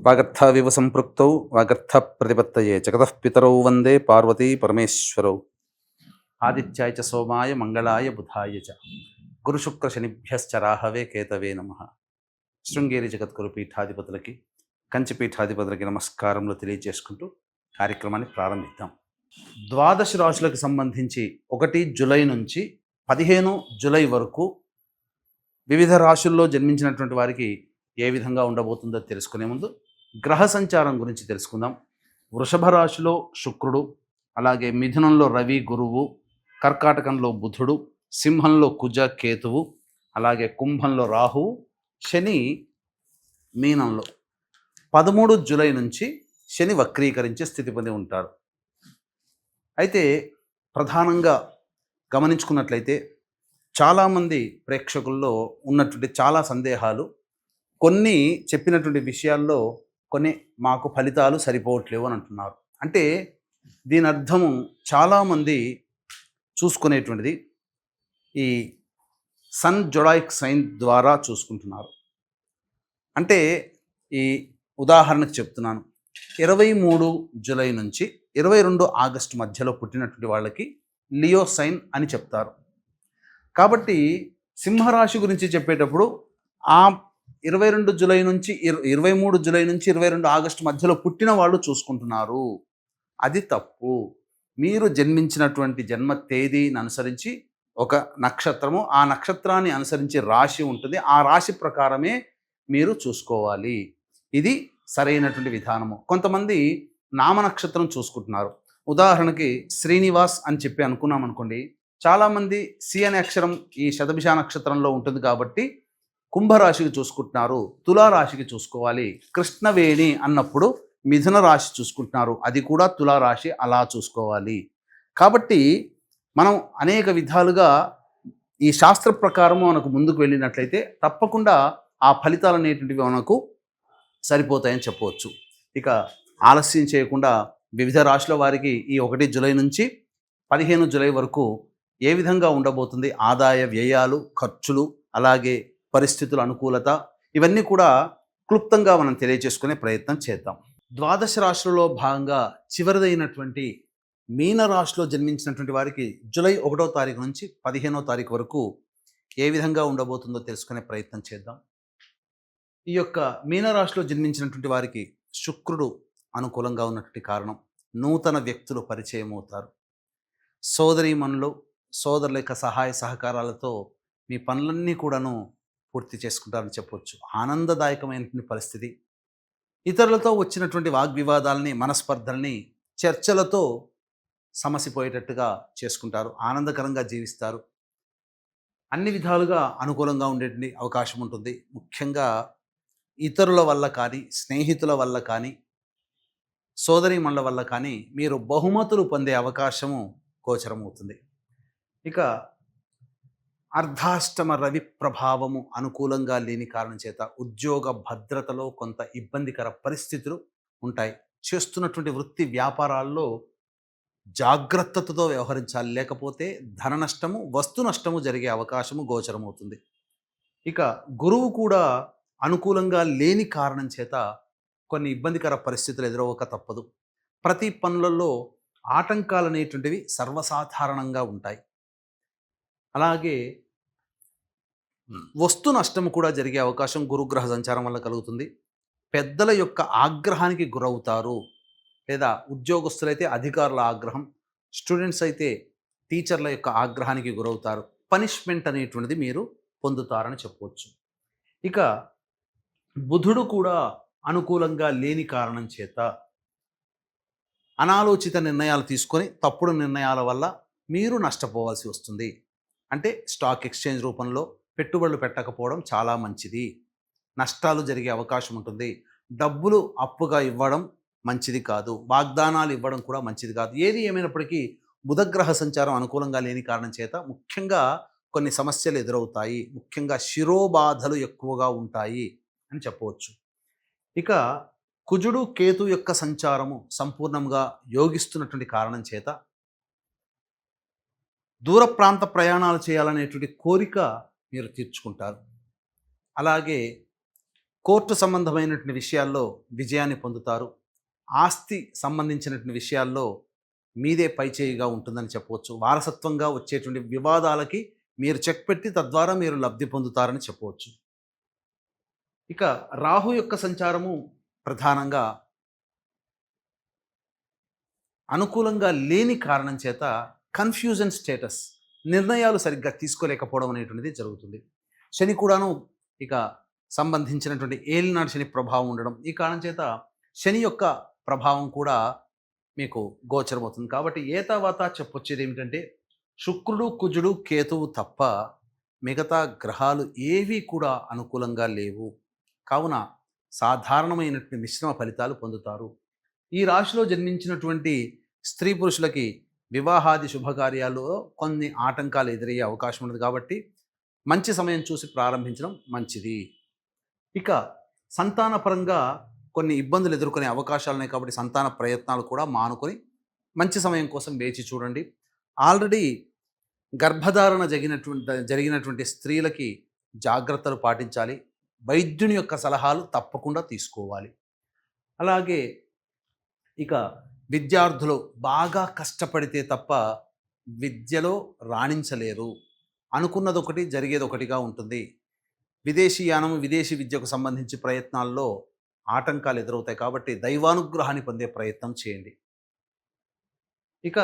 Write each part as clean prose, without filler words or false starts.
వాగర్థావివ సంపృక్తౌ వాగర్థ ప్రతిపత్తయే జగతః పితరౌ వందే పార్వతీ పరమేశ్వరౌ. ఆదిత్యాయ చ సోమాయ మంగళాయ బుధాయ చ గురుశుక్ర శనిభ్యశ్చ రాహవే కేతవే నమః. శృంగేరి జగద్గురు పీఠాధిపతులకి, కంచి పీఠాధిపతులకి నమస్కారములు తెలియజేసుకుంటూ కార్యక్రమాన్ని ప్రారంభిద్దాం. ద్వాదశ రాశులకు సంబంధించి 1 జూలై నుంచి 15 జూలై వరకు వివిధ రాశుల్లో జన్మించినటువంటి వారికి ఏ విధంగా ఉండబోతుందో తెలుసుకునే ముందు గ్రహ సంచారం గురించి తెలుసుకుందాం. వృషభ రాశిలో శుక్రుడు, అలాగే మిథునంలో రవి గురువు, కర్కాటకంలో బుధుడు, సింహంలో కుజ కేతువు, అలాగే కుంభంలో రాహువు, శని మీనంలో 13 జూలై నుంచి శని వక్రీకరించే స్థితి పొంది ఉంటారు. అయితే ప్రధానంగా గమనించుకున్నట్లయితే చాలామంది ప్రేక్షకుల్లో ఉన్నటువంటి చాలా సందేహాలు, కొన్ని చెప్పినటువంటి విషయాల్లో కొన్ని మాకు ఫలితాలు సరిపోవట్లేవు అని అంటున్నారు. అంటే దీని అర్థము చాలామంది చూసుకునేటువంటిది ఈ సన్ జొడాయిక్ సైన్ ద్వారా చూసుకుంటున్నారు. అంటే ఈ ఉదాహరణకు చెప్తున్నాను, 23 జూలై నుంచి 22 ఆగస్టు మధ్యలో పుట్టినటువంటి వాళ్ళకి లియో సైన్ అని చెప్తారు. కాబట్టి సింహరాశి గురించి చెప్పేటప్పుడు ఆ 22 జూలై నుంచి 23 జూలై నుంచి 22 ఆగస్టు మధ్యలో పుట్టిన వాళ్ళు చూసుకుంటున్నారు. అది తప్పు. మీరు జన్మించినటువంటి జన్మ తేదీని అనుసరించి ఒక నక్షత్రము, ఆ నక్షత్రాన్ని అనుసరించి రాశి ఉంటుంది. ఆ రాశి ప్రకారమే మీరు చూసుకోవాలి. ఇది సరైనటువంటి విధానము. కొంతమంది నామ నక్షత్రం చూసుకుంటున్నారు. ఉదాహరణకి శ్రీనివాస్ అని చెప్పి అనుకున్నాం అనుకోండి, చాలామంది సి అనే అక్షరం ఈ శతభిష నక్షత్రంలో ఉంటుంది కాబట్టి కుంభరాశికి చూసుకుంటున్నారు, తులారాశికి చూసుకోవాలి. కృష్ణవేణి అన్నప్పుడు మిథున రాశి చూసుకుంటున్నారు, అది కూడా తులారాశి, అలా చూసుకోవాలి. కాబట్టి మనం అనేక విధాలుగా ఈ శాస్త్ర ప్రకారము మనకు ముందుకు వెళ్ళినట్లయితే తప్పకుండా ఆ ఫలితాలు అనేటువంటివి మనకు సరిపోతాయని చెప్పవచ్చు. ఇక ఆలస్యం చేయకుండా వివిధ రాశుల వారికి ఈ 1 జూలై నుంచి 15 జూలై వరకు ఏ విధంగా ఉండబోతుంది, ఆదాయ వ్యయాలు, ఖర్చులు, అలాగే పరిస్థితుల అనుకూలత, ఇవన్నీ కూడా క్లుప్తంగా మనం తెలియజేసుకునే ప్రయత్నం చేద్దాం. ద్వాదశ రాశులలో భాగంగా చివరిదైనటువంటి మీన రాశిలో జన్మించినటువంటి వారికి జూలై 1వ తారీఖు నుంచి 15వ తారీఖు వరకు ఏ విధంగా ఉండబోతుందో తెలుసుకునే ప్రయత్నం చేద్దాం. ఈ యొక్క మీనరాశిలో జన్మించినటువంటి వారికి శుక్రుడు అనుకూలంగా ఉన్నటువంటి కారణం నూతన వ్యక్తులు పరిచయం అవుతారు. సోదరీమణులు, సోదరుల యొక్క సహాయ సహకారాలతో మీ పనులన్నీ కూడాను పూర్తి చేసుకుంటారని చెప్పవచ్చు. ఆనందదాయకమైనటువంటి పరిస్థితి. ఇతరులతో వచ్చినటువంటి వాగ్వివాదాలని, మనస్పర్ధల్ని చర్చలతో సమసిపోయేటట్టుగా చేసుకుంటారు. ఆనందకరంగా జీవిస్తారు. అన్ని విధాలుగా అనుకూలంగా ఉండేటువంటి అవకాశం ఉంటుంది. ముఖ్యంగా ఇతరుల వల్ల కానీ, స్నేహితుల వల్ల కానీ, సోదరీమణుల వల్ల కానీ మీరు బహుమతులు పొందే అవకాశము గోచరమవుతుంది. ఇక అర్ధాష్టమ రవి ప్రభావము అనుకూలంగా లేని కారణం చేత ఉద్యోగ భద్రతలో కొంత ఇబ్బందికర పరిస్థితులు ఉంటాయి. చేస్తున్నటువంటి వృత్తి వ్యాపారాల్లో జాగ్రత్తతో వ్యవహరించాలి, లేకపోతే ధన నష్టము, వస్తు నష్టము జరిగే అవకాశము గోచరమవుతుంది. ఇక గురువు కూడా అనుకూలంగా లేని కారణం చేత కొన్ని ఇబ్బందికర పరిస్థితులు ఎదురవ్వక తప్పదు. ప్రతి పనులలో ఆటంకాలు అనేటువంటివి సర్వసాధారణంగా ఉంటాయి. అలాగే వస్తు నష్టము కూడా జరిగే అవకాశం గురుగ్రహ సంచారం వల్ల కలుగుతుంది. పెద్దల యొక్క ఆగ్రహానికి గురవుతారు, లేదా ఉద్యోగస్తులైతే అధికారుల ఆగ్రహం, స్టూడెంట్స్ అయితే టీచర్ల యొక్క ఆగ్రహానికి గురవుతారు. పనిష్మెంట్ అనేటువంటిది మీరు పొందుతారని చెప్పవచ్చు. ఇక బుధుడు కూడా అనుకూలంగా లేని కారణం చేత అనాలోచిత నిర్ణయాలు తీసుకొని తప్పుడు నిర్ణయాల వల్ల మీరు నష్టపోవాల్సి వస్తుంది. అంటే స్టాక్ ఎక్స్చేంజ్ రూపంలో పెట్టుబడులు పెట్టకపోవడం చాలా మంచిది. నష్టాలు జరిగే అవకాశం ఉంటుంది. డబ్బులు అప్పుగా ఇవ్వడం మంచిది కాదు, వాగ్దానాలు ఇవ్వడం కూడా మంచిది కాదు. ఏది ఏమైనప్పటికీ బుధగ్రహ సంచారం అనుకూలంగా లేని కారణం చేత ముఖ్యంగా కొన్ని సమస్యలు ఎదురవుతాయి. ముఖ్యంగా శిరోబాధలు ఎక్కువగా ఉంటాయి అని చెప్పవచ్చు. ఇక కుజుడు కేతు యొక్క సంచారము సంపూర్ణంగా యోగిస్తున్నటువంటి కారణం చేత దూర ప్రాంత ప్రయాణాలు చేయాలనేటువంటి కోరిక మీరు తీర్చుకుంటారు. అలాగే కోర్టు సంబంధమైనటువంటి విషయాల్లో విజయాన్ని పొందుతారు. ఆస్తి సంబంధించినటువంటి విషయాల్లో మీదే పైచేయిగా ఉంటుందని చెప్పవచ్చు. వారసత్వంగా వచ్చేటువంటి వివాదాలకి మీరు చెక్ పెట్టి తద్వారా మీరు లబ్ధి పొందుతారని చెప్పవచ్చు. ఇక రాహు యొక్క సంచారము ప్రధానంగా అనుకూలంగా లేని కారణం చేత కన్ఫ్యూజన్ స్టేటస్, నిర్ణయాలు సరిగ్గా తీసుకోలేకపోవడం అనేటువంటిది జరుగుతుంది. శని కూడాను ఇక సంబంధించినటువంటి ఏలినాడు శని ప్రభావం ఉండడం, ఈ కారణం చేత శని యొక్క ప్రభావం కూడా మీకు గోచరమవుతుంది. కాబట్టి ఏతావాతా చెప్పొచ్చేది ఏమిటంటే శుక్రుడు, కుజుడు, కేతువు తప్ప మిగతా గ్రహాలు ఏవి కూడా అనుకూలంగా లేవు. కావున సాధారణమైనటువంటి మిశ్రమ ఫలితాలు పొందుతారు. ఈ రాశిలో జన్మించినటువంటి స్త్రీ పురుషులకి వివాహాది శుభకార్యాల్లో కొన్ని ఆటంకాలు ఎదురయ్యే అవకాశం ఉన్నది. కాబట్టి మంచి సమయం చూసి ప్రారంభించడం మంచిది. ఇక సంతానపరంగా కొన్ని ఇబ్బందులు ఎదుర్కొనే అవకాశాలు ఉన్నాయి. కాబట్టి సంతాన ప్రయత్నాలు కూడా మానుకొని మంచి సమయం కోసం వేచి చూడండి. ఆల్రెడీ గర్భధారణ జరిగినటువంటి స్త్రీలకి జాగ్రత్తలు పాటించాలి. వైద్యుని యొక్క సలహాలు తప్పకుండా తీసుకోవాలి. అలాగే ఇక విద్యార్థులు బాగా కష్టపడితే తప్ప విద్యలో రాణించలేరు. అనుకున్నది ఒకటి, జరిగేది ఒకటిగా ఉంటుంది. విదేశీయానం, విదేశీ విద్యకు సంబంధించి ప్రయత్నాల్లో ఆటంకాలు ఎదురవుతాయి. కాబట్టి దైవానుగ్రహాన్ని పొందే ప్రయత్నం చేయండి. ఇక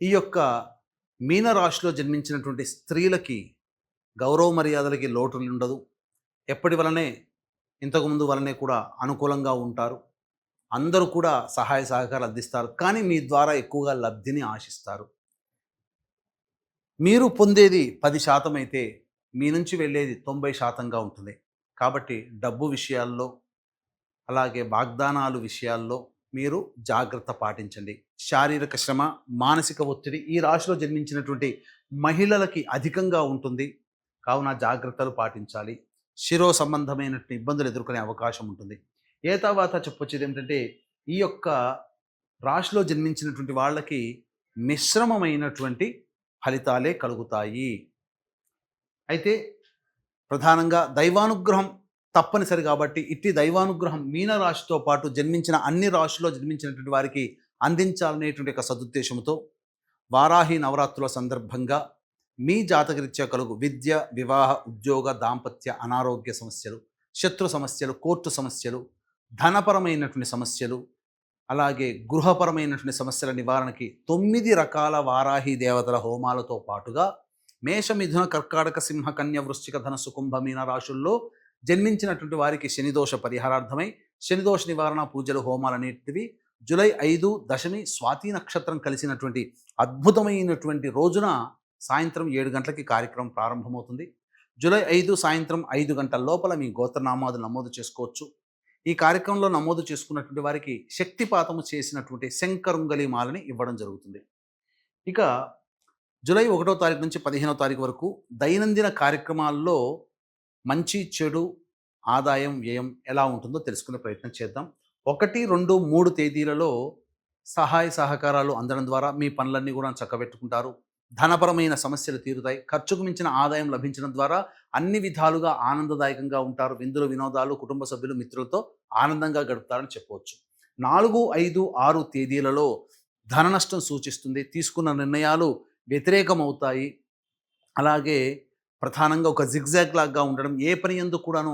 ఈ యొక్క మీనరాశిలో జన్మించినటువంటి స్త్రీలకి గౌరవ మర్యాదలకి లోటు ఉండదు. ఎప్పటి వలనే ఇంతకుముందు వలనే కూడా అనుకూలంగా ఉంటారు. అందరూ కూడా సహాయ సహకారాలు అందిస్తారు. కానీ మీ ద్వారా ఎక్కువగా లబ్ధిని ఆశిస్తారు. మీరు పొందేది 10% అయితే మీ నుంచి వెళ్ళేది 90%గా ఉంటుంది. కాబట్టి డబ్బు విషయాల్లో, అలాగే వాగ్దానాలు విషయాల్లో మీరు జాగ్రత్త పాటించండి. శారీరక శ్రమ, మానసిక ఒత్తిడి ఈ రాశిలో జన్మించినటువంటి మహిళలకి అధికంగా ఉంటుంది. కావున జాగ్రత్తలు పాటించాలి. శిరో సంబంధమైనటువంటి ఇబ్బందులు ఎదుర్కొనే అవకాశం ఉంటుంది. ఏతావాత చెప్పొచ్చేది ఏమిటంటే ఈ యొక్క రాశిలో జన్మించినటువంటి వాళ్ళకి మిశ్రమమైనటువంటి ఫలితాలే కలుగుతాయి. అయితే ప్రధానంగా దైవానుగ్రహం తప్పనిసరి. కాబట్టి ఇట్టి దైవానుగ్రహం మీనరాశితో పాటు జన్మించిన అన్ని రాశుల్లో జన్మించినటువంటి వారికి అందించాలనేటువంటి ఒక సదుద్దేశంతో వారాహి నవరాత్రుల సందర్భంగా మీ జాతకరీత్యా కలుగు విద్య, వివాహ, ఉద్యోగ, దాంపత్య, అనారోగ్య సమస్యలు, శత్రు సమస్యలు, కోర్టు సమస్యలు, ధనపరమైనటువంటి సమస్యలు, అలాగే గృహపరమైనటువంటి సమస్యల నివారణకి 9 రకాల వారాహి దేవతల హోమాలతో పాటుగా మేష, మిథున, కర్కాటక, సింహ, కన్య, వృశ్చిక, ధనస్సు, కుంభ, మీన రాశుల్లో జన్మించినటువంటి వారికి శనిదోష పరిహారార్థమై శనిదోష నివారణ పూజలు, హోమాలన్నిటివి జూలై 5 దశమి స్వాతి నక్షత్రం కలిసినటువంటి అద్భుతమైనటువంటి రోజున సాయంత్రం 7 గంటలకి కార్యక్రమం ప్రారంభమవుతుంది. జూలై 5 సాయంత్రం 5 గంటల లోపల మీ గోత్రనామాలు నమోదు చేసుకోవచ్చు. ఈ కార్యక్రమంలో నమోదు చేసుకున్నటువంటి వారికి శక్తిపాతము చేసినటువంటి శంకరుంగలి మాలని ఇవ్వడం జరుగుతుంది. ఇక జూలై 1వ తారీఖు నుంచి 15వ తారీఖు వరకు దైనందిన కార్యక్రమాల్లో మంచి, చెడు, ఆదాయం, వ్యయం ఎలా ఉంటుందో తెలుసుకునే ప్రయత్నం చేద్దాం. 1, 2, 3 తేదీలలో సహాయ సహకారాలు అందడం ద్వారా మీ పనులన్నీ కూడా చక్కబెట్టుకుంటారు. ధనపరమైన సమస్యలు తీరుతాయి. ఖర్చుకు మించిన ఆదాయం లభించడం ద్వారా అన్ని విధాలుగా ఆనందదాయకంగా ఉంటారు. విందులు, వినోదాలు, కుటుంబ సభ్యులు, మిత్రులతో ఆనందంగా గడుపుతారని చెప్పవచ్చు. 4, 5, 6 తేదీలలో ధన నష్టం సూచిస్తుంది. తీసుకున్న నిర్ణయాలు వ్యతిరేకమవుతాయి. అలాగే ప్రధానంగా ఒక జిగ్జాగ్ లాగా ఉండడం, ఏ పని యందు కూడాను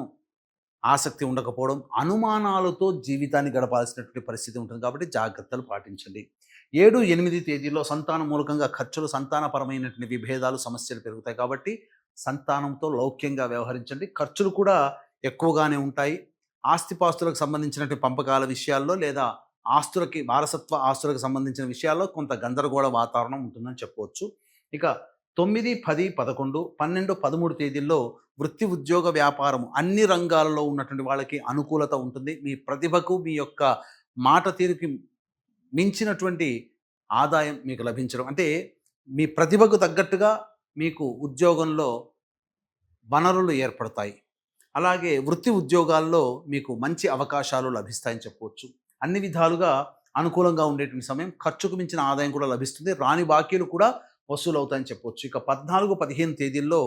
ఆసక్తి ఉండకపోవడం, అనుమానాలతో జీవితాన్ని గడపాల్సినటువంటి పరిస్థితి ఉంటుంది. కాబట్టి జాగ్రత్తలు పాటించండి. 7, 8 తేదీల్లో సంతానం మూలకంగా ఖర్చులు, సంతానపరమైనటువంటి విభేదాలు, సమస్యలు పెరుగుతాయి. కాబట్టి సంతానంతో లౌక్యంగా వ్యవహరించండి. ఖర్చులు కూడా ఎక్కువగానే ఉంటాయి. ఆస్తిపాస్తులకు సంబంధించినటువంటి పంపకాల విషయాల్లో లేదా ఆస్తులకి, వారసత్వ ఆస్తులకు సంబంధించిన విషయాల్లో కొంత గందరగోళ వాతావరణం ఉంటుందని చెప్పవచ్చు. ఇక 9, 10, 11, 12, 13 తేదీల్లో వృత్తి, ఉద్యోగ, వ్యాపారం అన్ని రంగాలలో ఉన్నటువంటి వాళ్ళకి అనుకూలత ఉంటుంది. మీ ప్రతిభకు, మీ యొక్క మాట తీరుకి మించినటువంటి ఆదాయం మీకు లభించడం, అంటే మీ ప్రతిభకు తగ్గట్టుగా మీకు ఉద్యోగంలో వనరులు ఏర్పడతాయి. అలాగే వృత్తి ఉద్యోగాల్లో మీకు మంచి అవకాశాలు లభిస్తాయని చెప్పవచ్చు. అన్ని విధాలుగా అనుకూలంగా ఉండేటువంటి సమయం. ఖర్చుకు మించిన ఆదాయం కూడా లభిస్తుంది. రాని బాకీలు కూడా వసూలు అవుతాయని చెప్పవచ్చు. ఇక 14, 15 తేదీల్లో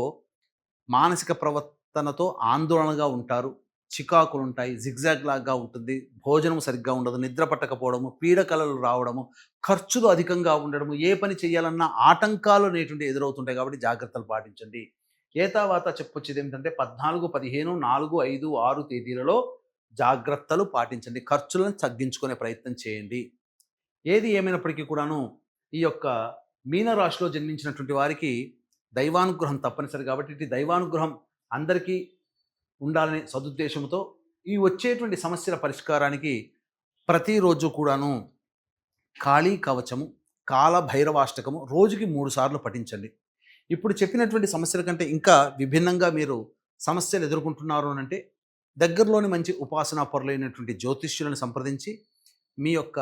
మానసిక ప్రవర్తనతో ఆందోళనగా ఉంటారు. చికాకులు ఉంటాయి, జిగ్జాగ్ లాగా ఉంటుంది, భోజనం సరిగ్గా ఉండదు, నిద్ర పట్టకపోవడము, పీడకలలు రావడము, ఖర్చులు అధికంగా ఉండడము, ఏ పని చేయాలన్నా ఆటంకాలు అనేటువంటి ఎదురవుతుంటాయి కాబట్టి జాగ్రత్తలు పాటించండి. ఏతావాత చెప్పొచ్చేది ఏమిటంటే 14, 15, 4, 5, 6 తేదీలలో జాగ్రత్తలు పాటించండి. ఖర్చులను తగ్గించుకునే ప్రయత్నం చేయండి. ఏది ఏమైనప్పటికీ కూడాను ఈ యొక్క మీనరాశిలో జన్మించినటువంటి వారికి దైవానుగ్రహం తప్పనిసరి కాబట్టి ఇటు దైవానుగ్రహం అందరికీ ఉండాలనే సదుద్దేశంతో ఈ వచ్చేటువంటి సమస్యల పరిష్కారానికి ప్రతిరోజు కూడాను కాళీ కవచము, కాల భైరవాష్టకము రోజుకి 3 సార్లు పఠించండి. ఇప్పుడు చెప్పినటువంటి సమస్యల కంటే ఇంకా విభిన్నంగా మీరు సమస్యలు ఎదుర్కొంటున్నారు అనంటే దగ్గరలోని మంచి ఉపాసనా పరులైనటువంటి జ్యోతిష్యులను సంప్రదించి మీ యొక్క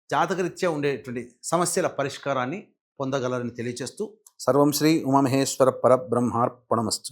జాతకరీత్యా ఉండేటువంటి సమస్యల పరిష్కారాన్ని పొందగలరని తెలియచేస్తూ సర్వం శ్రీ ఉమామహేశ్వర పరబ్రహ్మార్పణమస్తు.